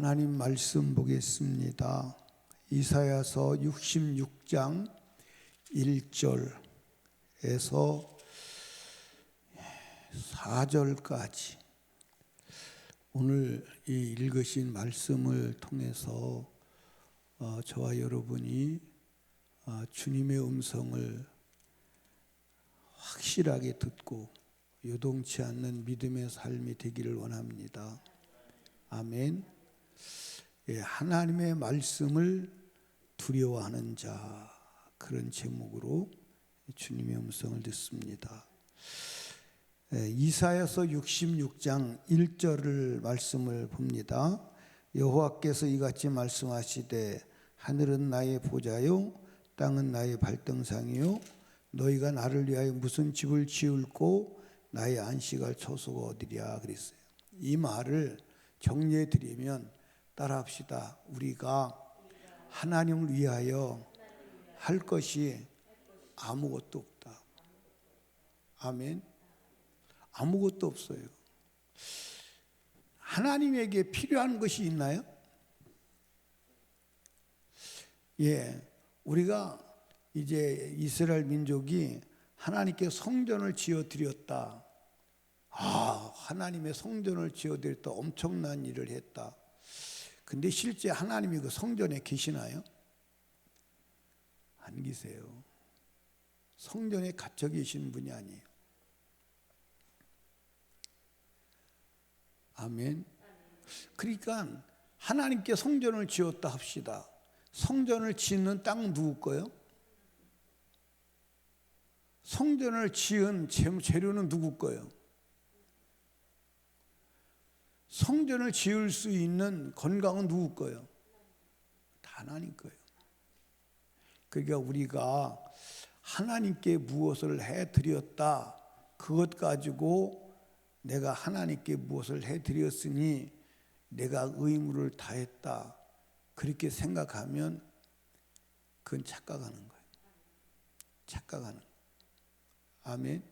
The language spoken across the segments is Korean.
하나님 말씀 보겠습니다. 이사야서 66장 1절에서 4절까지 오늘 이 읽으신 말씀을 통해서 저와 여러분이 주님의 음성을 확실하게 듣고 요동치 않는 믿음의 삶이 되기를 원합니다. 아멘. 하나님의 말씀을 두려워하는 자, 그런 제목으로 주님의 음성을 듣습니다. 이사야서 66장 1절을 말씀을 봅니다. 여호와께서 이같이 말씀하시되 하늘은 나의 보좌요 땅은 나의 발등상이요 너희가 나를 위하여 무슨 집을 지을고 나의 안식할 처소가 어디랴 그랬어요. 이 말을 정리해 드리면 따라합시다. 우리가 하나님을 위하여 할 것이 아무것도 없다. 아멘. 아무것도 없어요. 하나님에게 필요한 것이 있나요? 우리가 이제 이스라엘 민족이 하나님께 성전을 지어 드렸다. 하나님의 성전을 지어 드렸다. 엄청난 일을 했다. 근데 실제 하나님이 그 성전에 계시나요? 안 계세요. 성전에 갇혀 계신 분이 아니에요. 아멘. 그러니까 하나님께 성전을 지었다 합시다. 성전을 짓는 땅 누구 거요? 성전을 지은 재료는 누구 거요? 성전을 지을 수 있는 건강은 누구 거요? 다 하나님 거예요. 그러니까 우리가 하나님께 무엇을 해드렸다, 그것 가지고 내가 하나님께 무엇을 해드렸으니 내가 의무를 다했다, 그렇게 생각하면 그건 착각하는 거예요. 착각하는 거예요. 아멘.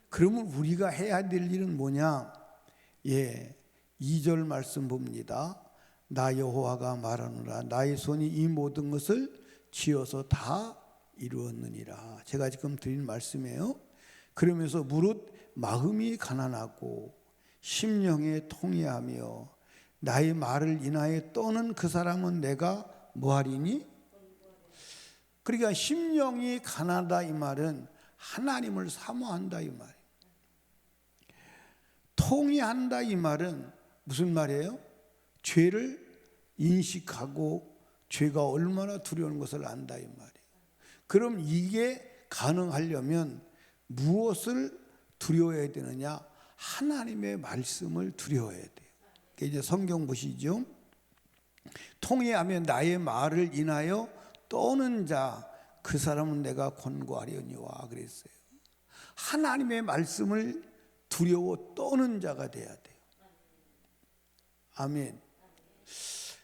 그러면 우리가 해야 될 일은 뭐냐? 2절 말씀 봅니다. 나 여호와가 말하노라 나의 손이 이 모든 것을 지어서 다 이루었느니라. 제가 지금 드린 말씀이에요. 그러면서 무릇 마음이 가난하고 심령에 통회하며 나의 말을 인하여 떠는 그 사람은 내가 뭐하리니? 그러니까 심령이 가난하다 이 말은 하나님을 사모한다 이 말이에요. 통회한다 이 말은 무슨 말이에요? 죄를 인식하고 죄가 얼마나 두려운 것을 안다 이 말이에요. 그럼 이게 가능하려면 무엇을 두려워해야 되느냐? 하나님의 말씀을 두려워해야 돼요. 이제 성경 보시죠. 통회하며 나의 말을 인하여 떠는 자 그 사람은 내가 권고하려니와 그랬어요. 하나님의 말씀을 두려워 떠는 자가 돼야 돼요. 아멘.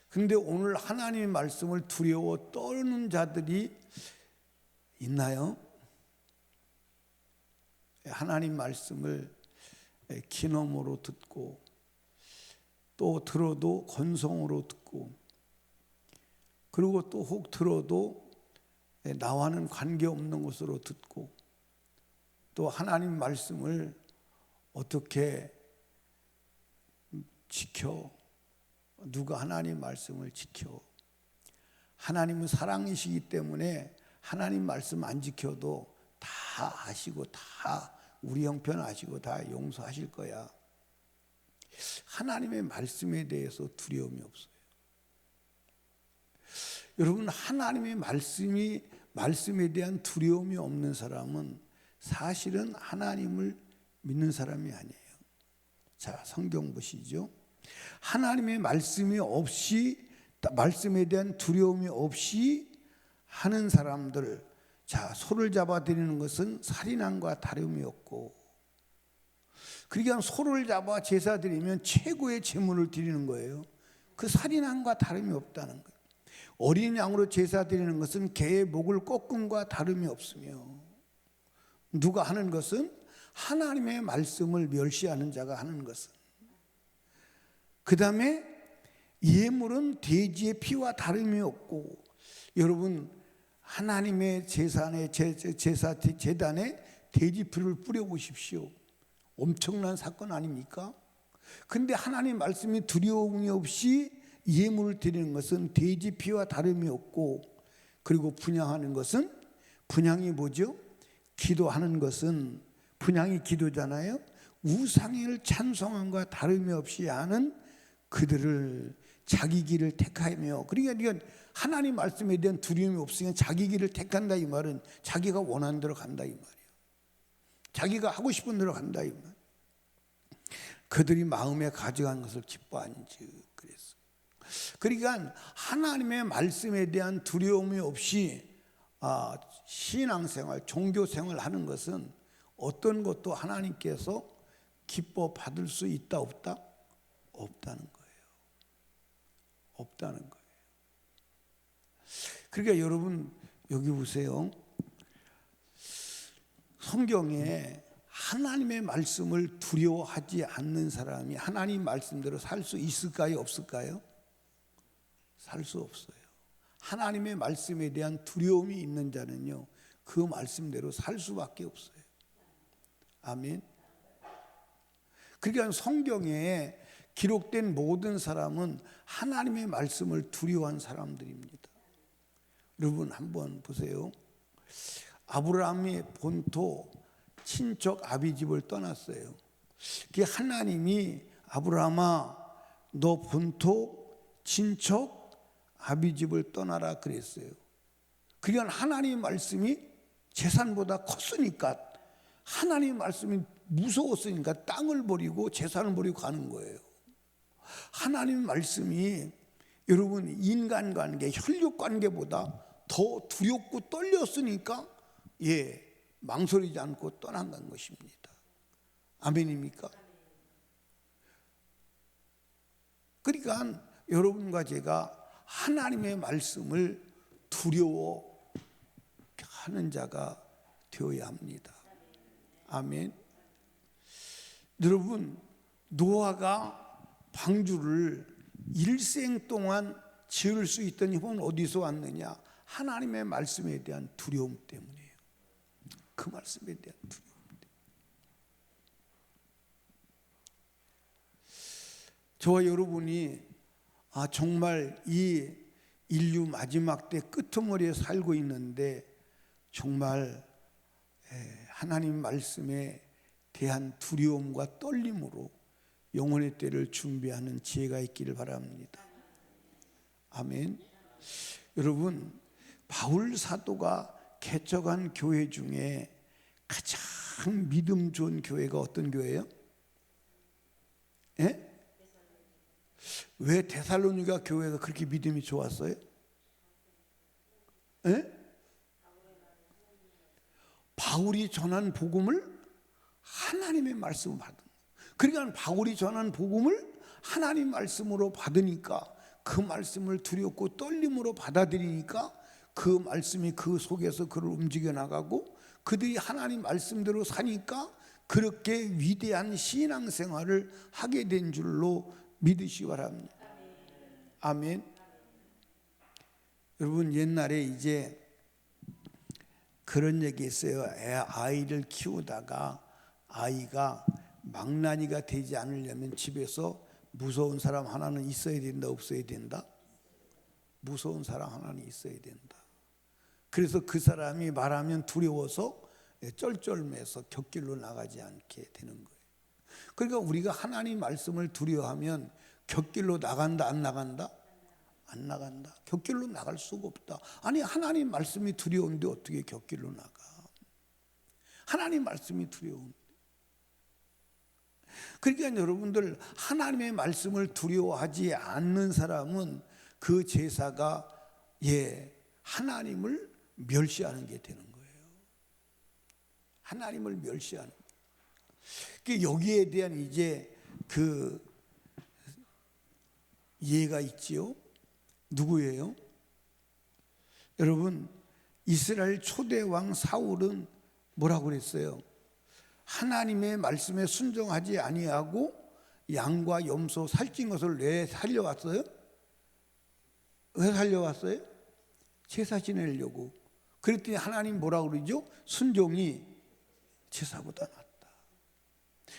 근데 오늘 하나님의 말씀을 두려워 떠는 자들이 있나요? 하나님 말씀을 기놈으로 듣고 또 들어도 건성으로 듣고 그리고 또 혹 들어도 나와는 관계없는 것으로 듣고 또 하나님 말씀을 어떻게 지켜? 누가 하나님 말씀을 지켜? 하나님은 사랑이시기 때문에 하나님 말씀 안 지켜도 다 아시고 다 우리 형편 아시고 다 용서하실 거야. 하나님의 말씀에 대해서 두려움이 없어요. 여러분, 하나님의 말씀에 대한 두려움이 없는 사람은 사실은 하나님을 믿는 사람이 아니에요. 자, 성경 보시죠. 하나님의 말씀에 대한 두려움이 없이 하는 사람들, 자, 소를 잡아 드리는 것은 살인함과 다름이 없고, 그러니까 소를 잡아 제사 드리면 최고의 제물을 드리는 거예요. 그 살인함과 다름이 없다는 거예요. 어린 양으로 제사 드리는 것은 개의 목을 꺾음과 다름이 없으며, 누가 하는 것은 하나님의 말씀을 멸시하는 자가 하는 것은 그 다음에 예물은 돼지의 피와 다름이 없고, 여러분 하나님의 제단에 돼지 피를 뿌려보십시오. 엄청난 사건 아닙니까? 근데 하나님 말씀이 두려움이 없이 예물을 드리는 것은 돼지 피와 다름이 없고, 그리고 분향하는 것은, 분향이 뭐죠? 기도하는 것은, 분향이 기도잖아요. 우상을 찬송함과 다름이 없이 하는 그들을 자기 길을 택하며, 그러니까 하나님 말씀에 대한 두려움이 없으면 자기 길을 택한다 이 말은 자기가 원하는 대로 간다 이 말이에요. 자기가 하고 싶은 대로 간다 이 말. 그들이 마음에 가져간 것을 기뻐한즉 그랬어. 그러니까 하나님의 말씀에 대한 두려움이 없이 신앙생활, 종교생활 하는 것은 어떤 것도 하나님께서 기뻐 받을 수 있다 없다? 없다는 거예요. 없다는 거예요. 그러니까 여러분 여기 보세요. 성경에 하나님의 말씀을 두려워하지 않는 사람이 하나님 말씀대로 살 수 있을까요? 없을까요? 살 수 없어요. 하나님의 말씀에 대한 두려움이 있는 자는요, 그 말씀대로 살 수밖에 없어요. 아멘. 그러니까 성경에 기록된 모든 사람은 하나님의 말씀을 두려워한 사람들입니다. 여러분 한번 보세요. 아브라함이 본토 친척 아비집을 떠났어요. 그 하나님이 아브라함아 너 본토 친척 아비집을 떠나라 그랬어요. 그러니까 하나님 말씀이 재산보다 컸으니까, 하나님 말씀이 무서웠으니까 땅을 버리고 재산을 버리고 가는 거예요. 하나님 말씀이 여러분 인간관계, 혈육관계보다 더 두렵고 떨렸으니까 망설이지 않고 떠난다는 것입니다. 아멘입니까? 그러니까 여러분과 제가 하나님의 말씀을 두려워하는 자가 되어야 합니다. 아멘. 여러분 노아가 방주를 일생 동안 지을 수 있던 힘은 어디서 왔느냐? 하나님의 말씀에 대한 두려움 때문이에요. 그 말씀에 대한 두려움 때문에. 저와 여러분이 정말 이 인류 마지막 때 끄트머리에 살고 있는데 정말 하나님 말씀에 대한 두려움과 떨림으로 영혼의 때를 준비하는 지혜가 있기를 바랍니다. 아멘. 여러분 바울 사도가 개척한 교회 중에 가장 믿음 좋은 교회가 어떤 교회예요? 왜 데살로니가 교회가 그렇게 믿음이 좋았어요? 바울이 전한 복음을 하나님의 말씀을 받은 거예요. 그러니까 바울이 전한 복음을 하나님 말씀으로 받으니까, 그 말씀을 두렵고 떨림으로 받아들이니까 그 말씀이 그 속에서 그를 움직여 나가고, 그들이 하나님 말씀대로 사니까 그렇게 위대한 신앙생활을 하게 된 줄로 믿으시기 바랍니다. 아멘. 여러분 옛날에 이제 그런 얘기 있어요. 아이를 키우다가 아이가 망나니가 되지 않으려면 집에서 무서운 사람 하나는 있어야 된다, 없어야 된다? 무서운 사람 하나는 있어야 된다. 그래서 그 사람이 말하면 두려워서 쩔쩔매서 곁길로 나가지 않게 되는 거예요. 그러니까 우리가 하나님 말씀을 두려워하면 곁길로 나간다, 안 나간다? 안 나간다. 곁길로 나갈 수가 없다. 아니 하나님 말씀이 두려운데 어떻게 곁길로 나가? 하나님 말씀이 두려운데. 그러니까 여러분들 하나님의 말씀을 두려워하지 않는 사람은 그 제사가 하나님을 멸시하는 게 되는 거예요. 하나님을 멸시하는. 여기에 대한 이제 그 예가 있지요. 누구예요? 여러분 이스라엘 초대 왕 사울은 뭐라고 그랬어요? 하나님의 말씀에 순종하지 아니하고 양과 염소 살찐 것을 왜 살려왔어요? 왜 살려왔어요? 제사 지내려고. 그랬더니 하나님 뭐라고 그러죠? 순종이 제사보다 낫다.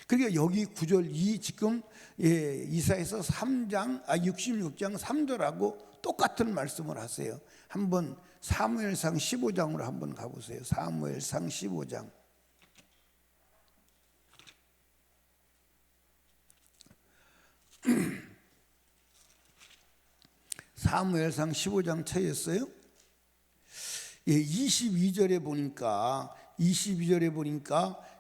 그러니까 여기 9절 이 지금 이사야서 66장 3절하고 똑같은 말씀을 하세요. 한번 사무엘상 15장으로 한번 가보세요. 사무엘상 15장. 사무엘상 15장 찾았어요? 22절에 보니까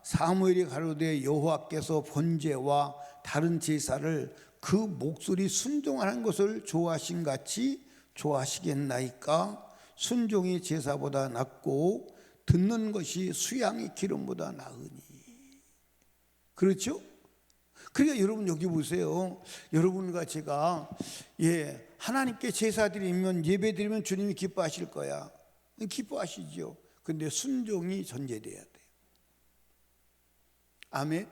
사무엘이 가로되 여호와께서 번제와 다른 제사를 그 목소리 순종하는 것을 좋아하신 같이 좋아하시겠나이까? 순종이 제사보다 낫고 듣는 것이 수양이 기름보다 나으니. 그렇죠? 그러니까 여러분 여기 보세요. 여러분과 제가 하나님께 제사 드리면 예배 드리면 주님이 기뻐하실 거야. 기뻐하시죠. 근데 순종이 전제돼야 돼요. 아멘.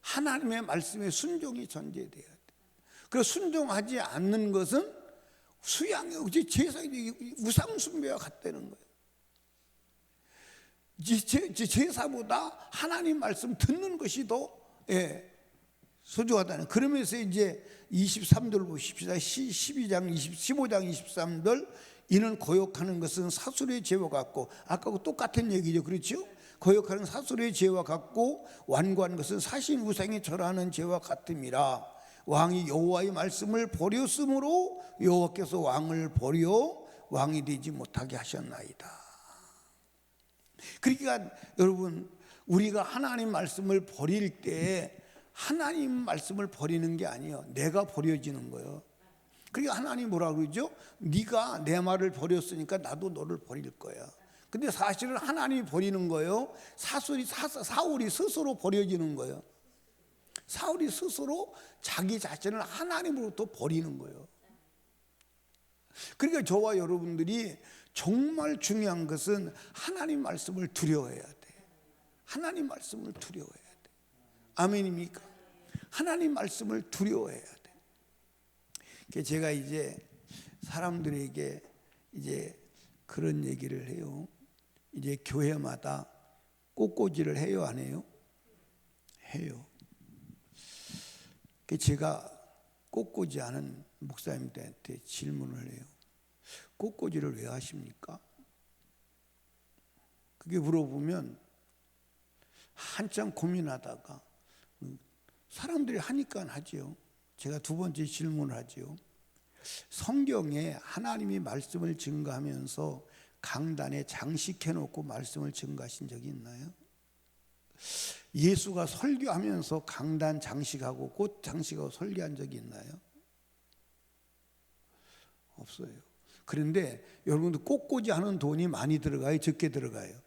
하나님의 말씀에 순종이 전제돼야 돼. 그래서 순종하지 않는 것은 수양이 제사 우상 숭배와 같다는 거예요. 제사보다 하나님 말씀 듣는 것이 더 소중하다는. 그러면서 이제 23절 보십시다. 15장 23절. 이는 거역하는 것은 사술의 죄와 같고, 아까하고 똑같은 얘기죠. 그렇죠? 거역하는 사술의 죄와 같고 완고하는 것은 사신 우상이 절하는 죄와 같음이라. 왕이 여호와의 말씀을 버렸으므로 여호와께서 왕을 버려 왕이 되지 못하게 하셨나이다. 그러니까 여러분, 우리가 하나님 말씀을 버릴 때 하나님 말씀을 버리는 게 아니에요. 내가 버려지는 거예요. 그러니까 하나님 뭐라고 그러죠? 네가 내 말을 버렸으니까 나도 너를 버릴 거야. 근데 사실은 하나님이 버리는 거예요. 사울이 스스로 버려지는 거예요. 사울이 스스로 자기 자신을 하나님으로부터 버리는 거예요. 그러니까 저와 여러분들이 정말 중요한 것은 하나님 말씀을 두려워해야 돼. 하나님 말씀을 두려워해야 돼. 아멘입니까? 하나님 말씀을 두려워해야 돼. 제가 이제 사람들에게 이제 그런 얘기를 해요. 이제 교회마다 꽃꽂이를 해요, 안 해요? 해요. 제가 꽃꽂이 하는 목사님들한테 질문을 해요. 꽃꽂이를 왜 하십니까? 그게 물어보면 한참 고민하다가 사람들이 하니까 하죠. 제가 두 번째 질문을 하죠. 성경에 하나님이 말씀을 증거하면서 강단에 장식해놓고 말씀을 증거하신 적이 있나요? 예수가 설교하면서 강단 장식하고 꽃 장식하고 설교한 적이 있나요? 없어요. 그런데 여러분들 꽃꽂이 하는 돈이 많이 들어가요? 적게 들어가요?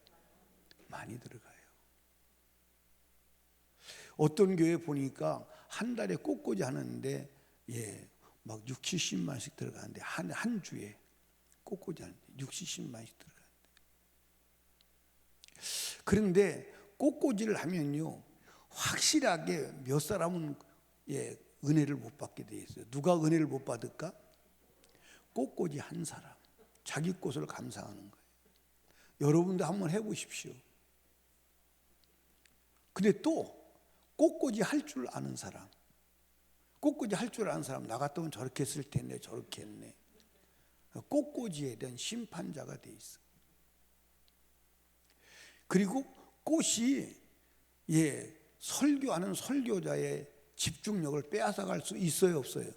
많이 들어가요. 어떤 교회 보니까 한 달에 꽃꽂이 하는데 막 6, 70만 원씩 들어가는데 한 주에 꽃꽂이 하는데 6, 70만 원씩 들어가는데. 그런데 꽃꽂이를 하면요 확실하게 몇 사람은 은혜를 못 받게 돼 있어요. 누가 은혜를 못 받을까? 꽃꽂이 한 사람, 자기 꽃을 감상하는 거예요. 여러분도 한번 해보십시오. 근데 또 꽃꽂이 할 줄 아는 사람, 꽃꽂이 할 줄 아는 사람, 나 같으면 저렇게 했을 텐데 저렇게 했네. 꽃꽂이에 대한 심판자가 돼 있어. 그리고 꽃이 설교하는 설교자의 집중력을 빼앗아갈 수 있어요, 없어요?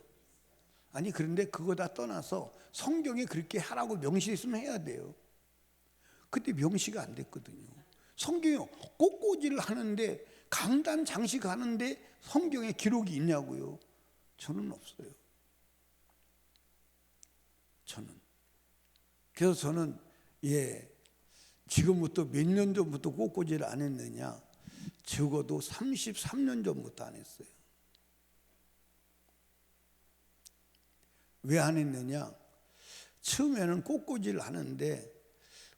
아니, 그런데 그거 다 떠나서 성경에 그렇게 하라고 명시했으면 해야 돼요. 그때 명시가 안 됐거든요. 성경에 꽃꽂이를 하는데 강단 장식하는데 성경에 기록이 있냐고요? 저는 없어요. 그래서 저는 지금부터 몇 년 전부터 꽃꽂이를 안 했느냐? 적어도 33년 전부터 안 했어요. 왜 안 했느냐? 처음에는 꽃꽂이를 하는데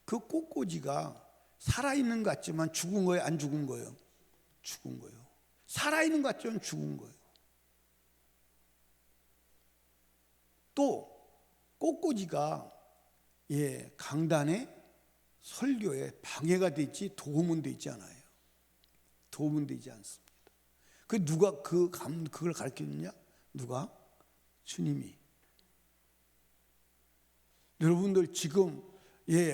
그 꽃꽂이가 살아있는 것 같지만 죽은 거예요? 안 죽은 거예요? 죽은 거예요. 살아있는 것 같지만 죽은 거예요. 또 꽃꽂이가 강단에 설교에 방해가 되지 도움은 되지 않아요. 도움은 되지 않습니다. 그 누가 그걸 가르쳐주냐? 누가? 주님이. 여러분들 지금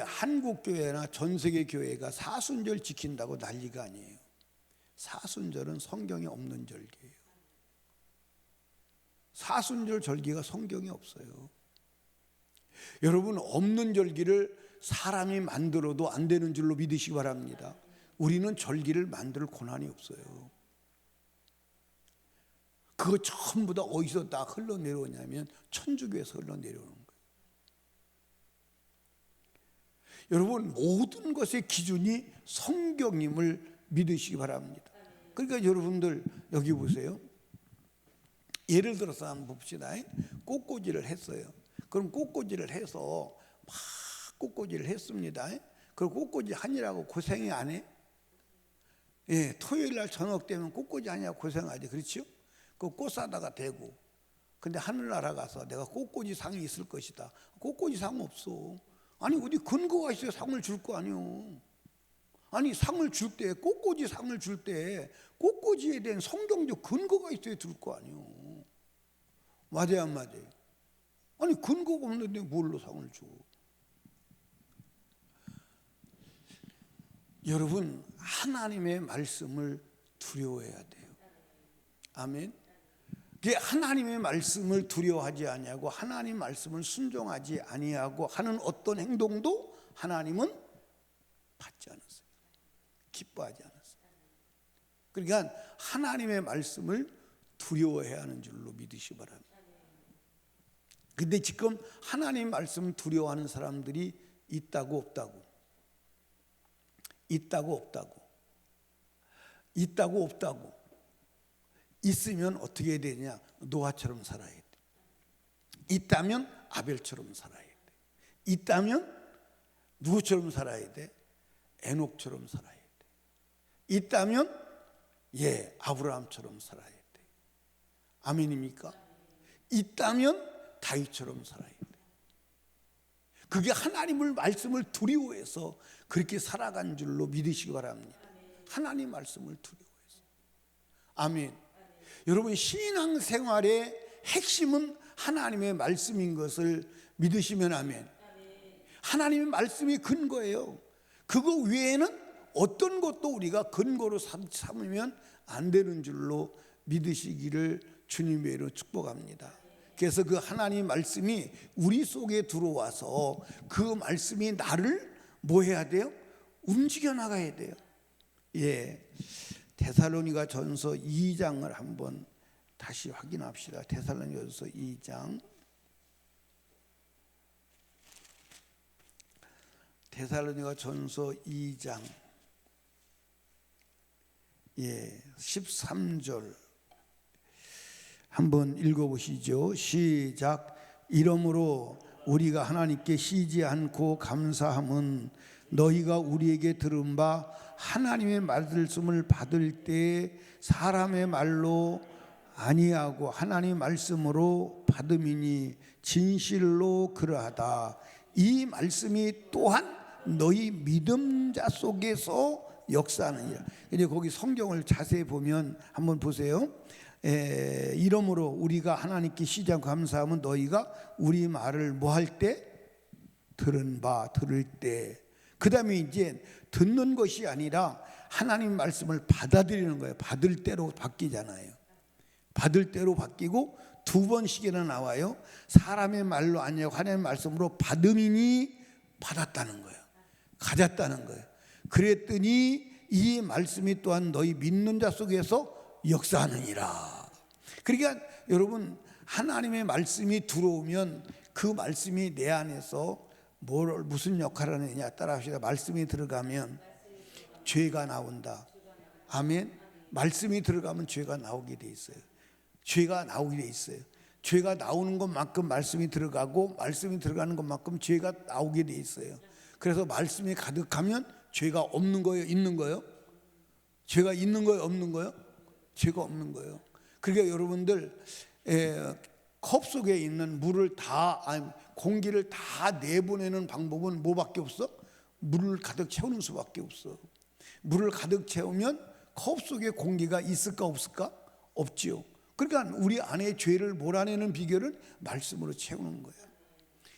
한국 교회나 전 세계 교회가 사순절 지킨다고 난리가 아니에요. 사순절은 성경에 없는 절기예요. 사순절 절기가 성경에 없어요. 여러분, 없는 절기를 사람이 만들어도 안 되는 줄로 믿으시기 바랍니다. 우리는 절기를 만들 권한이 없어요. 그거 전부 다 어디서 다 흘러내려오냐면 천주교에서 흘러내려오는 거예요. 여러분, 모든 것의 기준이 성경임을 믿으시기 바랍니다. 그러니까 여러분들 여기 보세요. 예를 들어서 한번 봅시다. 꽃꽂이를 했어요. 그럼 꽃꽂이를 해서 막 꽃꽂이를 했습니다. 그럼 꽃꽂이 하느라고 고생이 안 해? 토요일 날 저녁 되면 꽃꽂이 하냐고 고생하지. 그렇죠? 그 꽃 사다가 대고. 근데 하늘나라 가서 내가 꽃꽂이 상이 있을 것이다. 꽃꽂이 상 없어. 아니 어디 근거가 있어야 상을 줄 거 아니요. 아니 상을 줄 때, 꽃꽂이 상을 줄 때 꽃꽂이에 대한 성경적 근거가 있어야 줄 거 아니요. 맞아요, 안 맞아요? 아니 근거가 없는데 뭘로 상을 줘? 여러분, 하나님의 말씀을 두려워해야 돼요. 아멘. 하나님의 말씀을 두려워하지 아니하고 하나님 말씀을 순종하지 아니하고 하는 어떤 행동도 하나님은 받지 않았어요. 기뻐하지 않았어요. 그러니까 하나님의 말씀을 두려워해야 하는 줄로 믿으시기 바랍니다. 근데 지금 하나님 말씀 두려워하는 사람들이 있다고 없다고? 있다고 없다고? 있다고 없다고? 있으면 어떻게 해야 되냐? 노아처럼 살아야 돼. 있다면 아벨처럼 살아야 돼. 있다면 누구처럼 살아야 돼? 에녹처럼 살아야 돼. 있다면 아브라함처럼 살아야 돼. 아멘입니까? 있다면 다윗처럼 살아야 돼. 그게 하나님을 말씀을 두려워해서 그렇게 살아간 줄로 믿으시기 바랍니다. 하나님 말씀을 두려워해서. 아멘. 여러분, 신앙생활의 핵심은 하나님의 말씀인 것을 믿으시면 아멘. 하나님의 말씀이 근거예요. 그거 외에는 어떤 것도 우리가 근거로 삼으면 안 되는 줄로 믿으시기를 주님의 이름으로 축복합니다. 그래서 그 하나님 말씀이 우리 속에 들어와서 그 말씀이 나를 뭐 해야 돼요? 움직여 나가야 돼요. 데살로니가 전서 2장을 한번 다시 확인합시다. 데살로니가 전서 2장. 데살로니가 전서 2장 13절 한번 읽어보시죠. 시작. 이러므로 우리가 하나님께 쉬지 않고 감사함은 너희가 우리에게 들은 바 하나님의 말씀을 받을 때 사람의 말로 아니하고 하나님 말씀으로 받음이니 진실로 그러하다. 이 말씀이 또한 너희 믿음 자 속에서 역사하느니라. 이제 거기 성경을 자세히 보면 한번 보세요. 이러므로 우리가 하나님께 시장 감사하면 너희가 우리 말을 뭐 할 때? 들은 바 들을 때. 그 다음에 이제 듣는 것이 아니라 하나님 말씀을 받아들이는 거예요. 받을 때로 바뀌잖아요. 받을 때로 바뀌고 두 번씩이나 나와요. 사람의 말로 아니라 하나님의 말씀으로 받음이니 받았다는 거예요. 가졌다는 거예요. 그랬더니 이 말씀이 또한 너희 믿는 자 속에서 역사하느니라. 그러니까 여러분, 하나님의 말씀이 들어오면 그 말씀이 내 안에서 무슨 역할을 하느냐 따라합시다. 말씀이 들어가면 죄가 나온다. 아멘. 말씀이 들어가면 죄가 나오게 돼 있어요. 죄가 나오게 돼 있어요. 죄가 나오는 것만큼 말씀이 들어가고 말씀이 들어가는 것만큼 죄가 나오게 돼 있어요. 그래서 말씀이 가득하면 죄가 없는 거예요, 있는 거예요? 죄가 있는 거예요, 없는 거예요? 죄가 없는 거예요. 그러니까 여러분들 컵 속에 있는 물을 공기를 다 내보내는 방법은 뭐밖에 없어? 물을 가득 채우는 수밖에 없어. 물을 가득 채우면 컵 속에 공기가 있을까 없을까? 없지요. 그러니까 우리 안에 죄를 몰아내는 비결은 말씀으로 채우는 거야.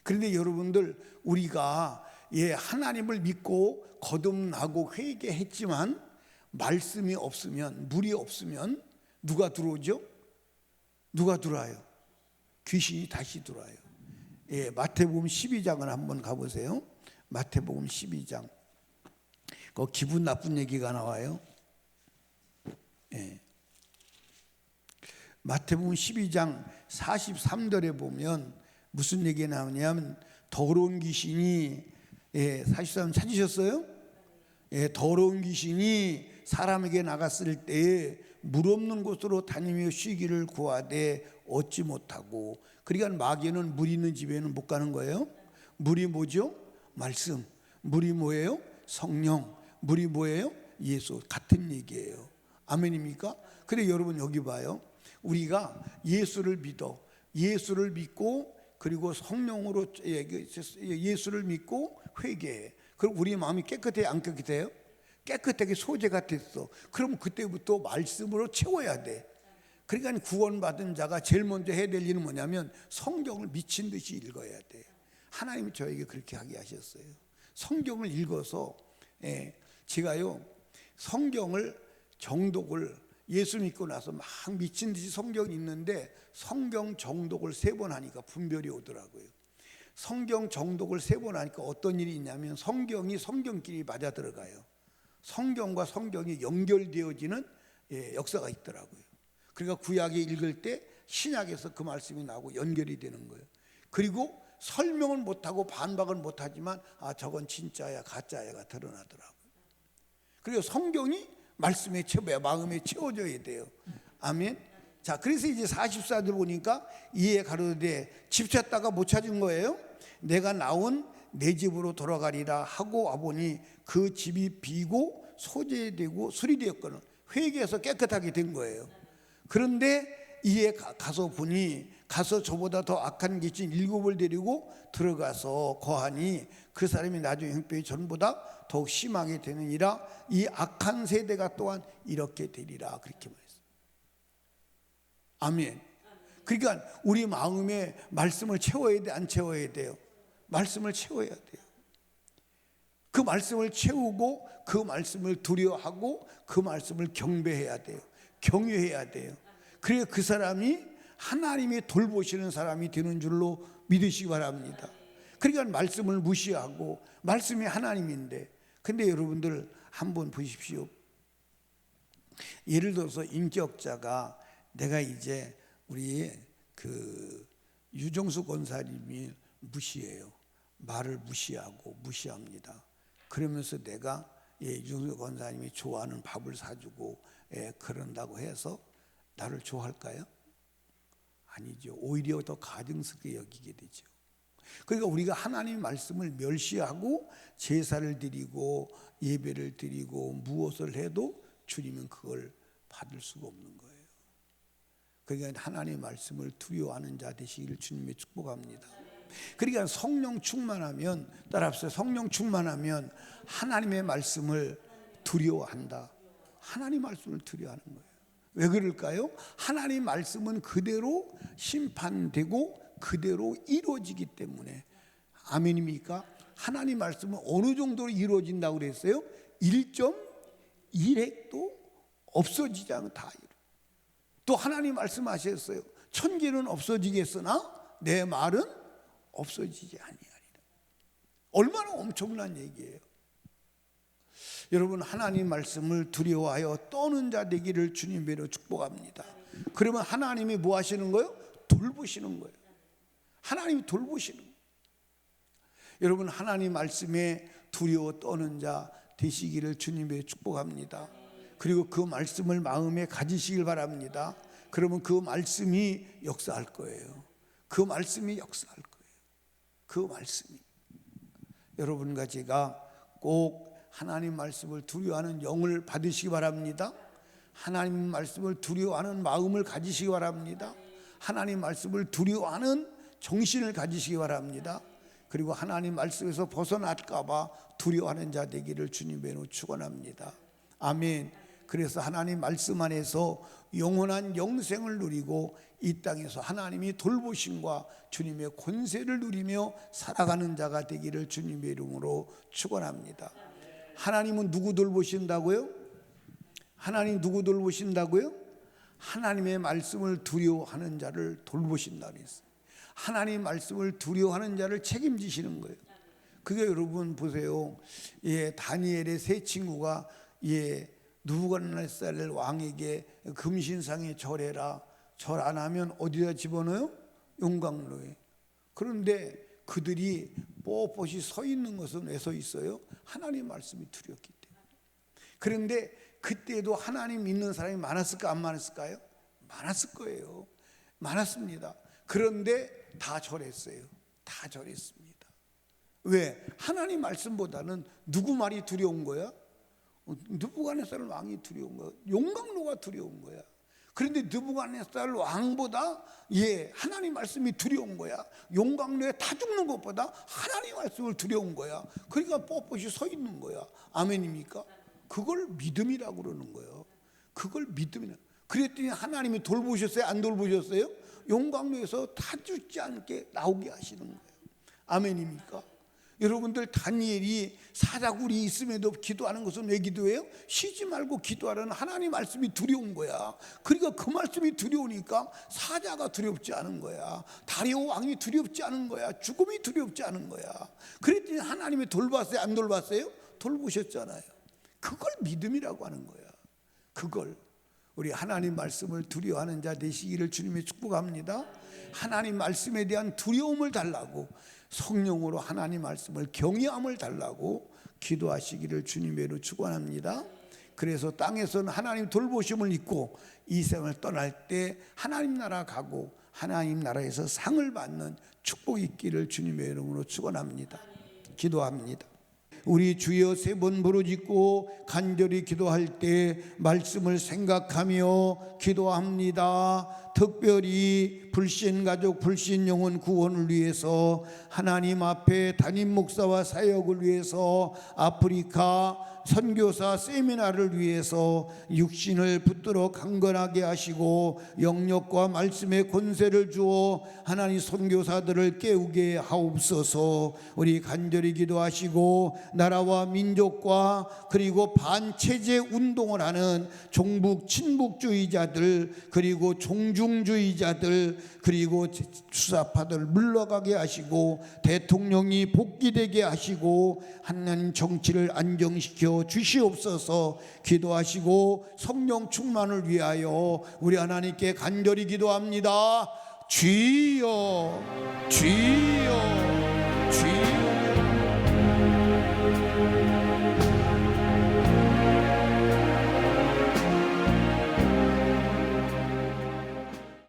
그런데 여러분들, 우리가 하나님을 믿고 거듭나고 회개했지만 말씀이 없으면, 물이 없으면 누가 들어오죠? 누가 들어와요? 귀신이 다시 들어와요. 마태복음 12장을 한번 가보세요. 마태복음 12장. 그 기분 나쁜 얘기가 나와요. 마태복음 12장 43절에 보면 무슨 얘기가 나오냐면, 더러운 귀신이 43 찾으셨어요? 더러운 귀신이 사람에게 나갔을 때에 물 없는 곳으로 다니며 쉬기를 구하되 얻지 못하고. 그러니까 마귀는 물 있는 집에는 못 가는 거예요. 물이 뭐죠? 말씀. 물이 뭐예요? 성령. 물이 뭐예요? 예수. 같은 얘기예요. 아멘입니까? 그래, 여러분 여기 봐요. 우리가 예수를 믿고 그리고 성령으로 예수를 믿고 회개해. 그럼 우리 마음이 깨끗해, 안 깨끗해요? 깨끗하게 소재가 됐어. 그럼 그때부터 말씀으로 채워야 돼. 그러니까 구원받은 자가 제일 먼저 해야 될 일은 뭐냐면 성경을 미친 듯이 읽어야 돼. 하나님이 저에게 그렇게 하게 하셨어요. 성경을 읽어서, 제가요 성경을, 정독을, 예수 믿고 나서 막 미친 듯이 성경이 있는데 성경 정독을 3번 하니까 분별이 오더라고요. 성경 정독을 3번 하니까 어떤 일이 있냐면 성경이 성경끼리 맞아 들어가요. 성경과 성경이 연결되어지는 역사가 있더라고요. 그러니까 구약에 읽을 때 신약에서 그 말씀이 나오고 연결이 되는 거예요. 그리고 설명을 못하고 반박을 못하지만 저건 진짜야 가짜야가 드러나더라고요. 그리고 성경이 말씀에 마음에 채워져야 돼요. 아멘. 자, 그래서 이제 44절 보니까 이에 가로되 집 찾다가 못 찾은 거예요. 내가 나온 내 집으로 돌아가리라 하고 와보니 그 집이 비고 소재되고 수리되었거든. 회개해서 깨끗하게 된 거예요. 그런데 이에 가서 보니, 가서 저보다 더 악한 귀신 7을 데리고 들어가서 거하니 그 사람이 나중에 형편이 전보다 더욱 심하게 되느니라. 이 악한 세대가 또한 이렇게 되리라. 그렇게 말했어요. 아멘. 그러니까 우리 마음에 말씀을 채워야 돼, 안 채워야 돼요? 말씀을 채워야 돼요. 그 말씀을 채우고 그 말씀을 두려워하고 그 말씀을 경배해야 돼요. 경외해야 돼요. 그래야 그 사람이 하나님이 돌보시는 사람이 되는 줄로 믿으시기 바랍니다. 그러니까 말씀을 무시하고, 말씀이 하나님인데. 근데 여러분들 한번 보십시오. 예를 들어서 인격자가, 내가 이제 우리 그 유정수 권사님이 무시해요. 말을 무시하고 무시합니다. 그러면서 내가 유정수 권사님이 좋아하는 밥을 사주고 그런다고 해서 나를 좋아할까요? 아니죠. 오히려 더 가증스럽게 여기게 되죠. 그러니까 우리가 하나님의 말씀을 멸시하고 제사를 드리고 예배를 드리고 무엇을 해도 주님은 그걸 받을 수가 없는 거예요. 그러니까 하나님의 말씀을 두려워하는 자 되시기를 주님의 축복합니다. 그러니까 성령 충만하면, 따라합시다. 성령 충만하면 하나님의 말씀을 두려워한다. 하나님의 말씀을 두려워하는 거예요. 왜 그럴까요? 하나님의 말씀은 그대로 심판되고 그대로 이루어지기 때문에. 아멘입니까? 하나님의 말씀은 어느 정도로 이루어진다고 그랬어요? 1.1핵도 없어지지 않고 다 이루어져요. 또 하나님 말씀하셨어요. 천지는 없어지겠으나 내 말은 없어지지 아니하리라. 얼마나 엄청난 얘기예요. 여러분, 하나님 말씀을 두려워하여 떠는 자 되기를 주님으로 축복합니다. 그러면 하나님이 뭐 하시는 거예요? 돌보시는 거예요. 하나님이 돌보시는 거예요. 여러분, 하나님 말씀에 두려워 떠는 자 되시기를 주님으로 축복합니다. 그리고 그 말씀을 마음에 가지시길 바랍니다. 그러면 그 말씀이 역사할 거예요. 그 말씀이 역사할 거예요. 그 말씀이. 여러분과 제가 꼭 하나님 말씀을 두려워하는 영을 받으시기 바랍니다. 하나님 말씀을 두려워하는 마음을 가지시기 바랍니다. 하나님 말씀을 두려워하는 정신을 가지시기 바랍니다. 그리고 하나님 말씀에서 벗어날까 봐 두려워하는 자 되기를 주님의 이름으로 축원합니다. 아멘. 그래서 하나님 말씀 안에서 영원한 영생을 누리고 이 땅에서 하나님이 돌보심과 주님의 권세를 누리며 살아가는 자가 되기를 주님의 이름으로 축원합니다. 하나님은 누구 돌보신다고요? 하나님 누구 돌보신다고요? 하나님의 말씀을 두려워하는 자를 돌보신다 그랬어요. 하나님 말씀을 두려워하는 자를 책임지시는 거예요. 그게 여러분 보세요. 다니엘의 세 친구가 느부갓네살 왕에게 금신상에 절해라. 절 안 하면 어디다 집어넣어요? 용광로에. 그런데 그들이 뻣뻣이 서 있는 것은 왜 서 있어요? 하나님 말씀이 두렵기 때문에. 그런데 그때도 하나님 믿는 사람이 많았을까 안 많았을까요? 많았을 거예요. 많았습니다. 그런데 다 절했어요. 다 절했습니다. 왜? 하나님 말씀보다는 누구 말이 두려운 거야? 느부갓네살 왕이 두려운 거야. 용광로가 두려운 거야. 그런데 느부갓네살 왕보다 하나님 말씀이 두려운 거야. 용광로에 타 죽는 것보다 하나님 말씀을 두려운 거야. 그러니까 뻣뻣이 서 있는 거야. 아멘입니까? 그걸 믿음이라고 그러는 거예요. 그걸 믿음이라. 그랬더니 하나님이 돌보셨어요? 안 돌보셨어요? 용광로에서 타 죽지 않게 나오게 하시는 거예요. 아멘입니까? 여러분들 다니엘이 사자굴이 있음에도 기도하는 것은 왜 기도해요? 쉬지 말고 기도하라는 하나님 말씀이 두려운 거야. 그러니까 그 말씀이 두려우니까 사자가 두렵지 않은 거야. 다리오 왕이 두렵지 않은 거야. 죽음이 두렵지 않은 거야. 그랬더니 하나님이 돌봤어요? 안 돌봤어요? 돌보셨잖아요. 그걸 믿음이라고 하는 거야. 그걸 우리 하나님 말씀을 두려워하는 자 되시기를 주님의 축복합니다. 하나님 말씀에 대한 두려움을 달라고, 성령으로 하나님 말씀을 경외함을 달라고 기도하시기를 주님의 이름으로 축원합니다. 그래서 땅에서는 하나님 돌보심을 잊고 이 세상을 떠날 때 하나님 나라 가고 하나님 나라에서 상을 받는 축복이 있기를 주님의 이름으로 축원합니다. 기도합니다. 우리 주여 세 번 부르짖고 간절히 기도할 때 말씀을 생각하며 기도합니다. 특별히 불신 가족, 불신 영혼 구원을 위해서 하나님 앞에 담임 목사와 사역을 위해서 아프리카 선교사 세미나를 위해서 육신을 붙들어 강건하게 하시고 영력과 말씀의 권세를 주어 하나님 선교사들을 깨우게 하옵소서. 우리 간절히 기도하시고 나라와 민족과 그리고 반체제 운동을 하는 종북 친북주의자들 그리고 종중주의자들 그리고 수사파들 물러가게 하시고 대통령이 복귀되게 하시고 하나님 정치를 안정시켜 주시옵소서. 기도하시고 성령 충만을 위하여 우리 하나님께 간절히 기도합니다. 주여 주여 주여.